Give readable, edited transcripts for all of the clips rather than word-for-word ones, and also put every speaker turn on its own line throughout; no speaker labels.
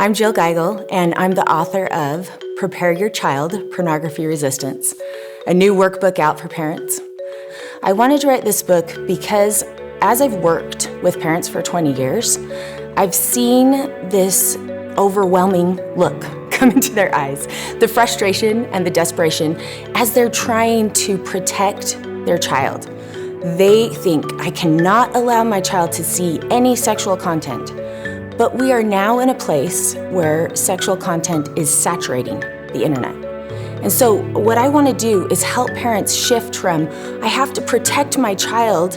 I'm Jill Geigle, and I'm the author of Prepare Your Child, Pornography Resistance, a new workbook out for parents. I wanted to write this book because as I've worked with parents for 20 years, I've seen this overwhelming look come into their eyes, the frustration and the desperation as they're trying to protect their child. They think, I cannot allow my child to see any sexual content. But we are now in a place where sexual content is saturating the internet. And so what I want to do is help parents shift from, I have to protect my child,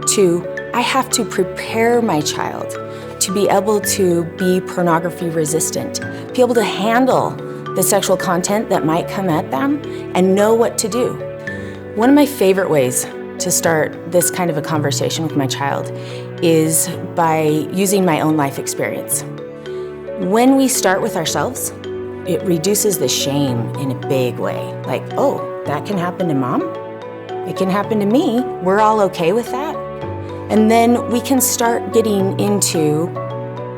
to, I have to prepare my child to be able to be pornography resistant, be able to handle the sexual content that might come at them and know what to do. One of my favorite ways to start this kind of a conversation with my child is by using my own life experience. When we start with ourselves, it reduces the shame in a big way. Like, oh, that can happen to mom? It can happen to me. We're all okay with that? And then we can start getting into,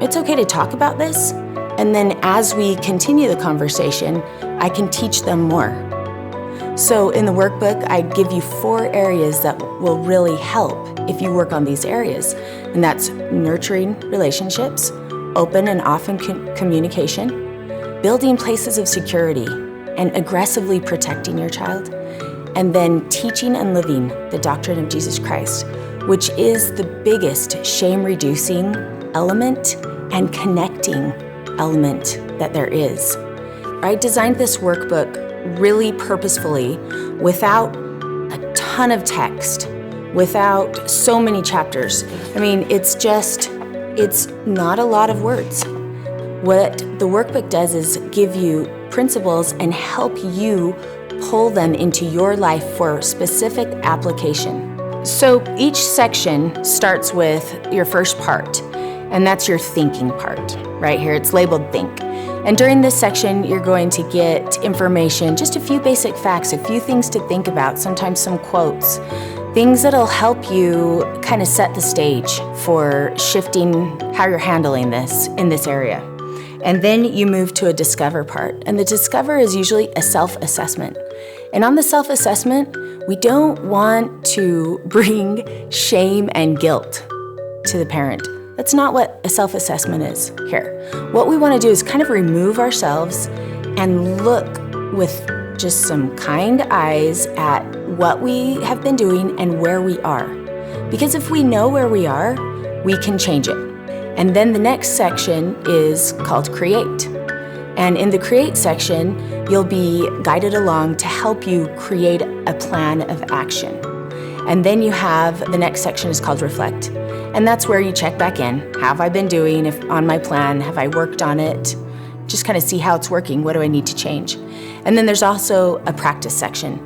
it's okay to talk about this. And then as we continue the conversation, I can teach them more. So in the workbook, I give you 4 areas that will really help if you work on these areas. And that's nurturing relationships, open and often communication, building places of security, and aggressively protecting your child, and then teaching and living the doctrine of Jesus Christ, which is the biggest shame-reducing element and connecting element that there is. I designed this workbook really purposefully without a ton of text, without so many chapters. I mean, it's not a lot of words. What the workbook does is give you principles and help you pull them into your life for specific application. So each section starts with your first part, and that's your thinking part. Right here, it's labeled Think. And during this section, you're going to get information, just a few basic facts, a few things to think about, sometimes some quotes, things that'll help you kind of set the stage for shifting how you're handling this in this area. And then you move to a Discover part. And the Discover is usually a self-assessment. And on the self-assessment, we don't want to bring shame and guilt to the parent. That's not what a self-assessment is here. What we want to do is kind of remove ourselves and look with just some kind eyes at what we have been doing and where we are. Because if we know where we are, we can change it. And then the next section is called Create. And in the Create section, you'll be guided along to help you create a plan of action. And then you have, the next section is called Reflect. And that's where you check back in. How have I been doing on my plan? Have I worked on it? Just kind of see how it's working. What do I need to change? And then there's also a practice section.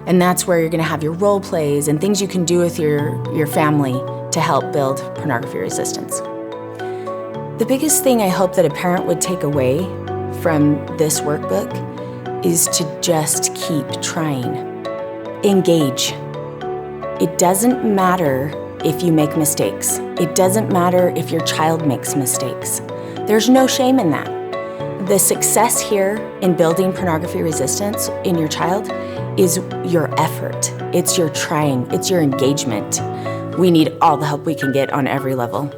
And that's where you're gonna have your role plays and things you can do with your family to help build pornography resistance. The biggest thing I hope that a parent would take away from this workbook is to just keep trying. Engage. It doesn't matter if you make mistakes. It doesn't matter if your child makes mistakes. There's no shame in that. The success here in building pornography resistance in your child is your effort. It's your trying. It's your engagement. We need all the help we can get on every level.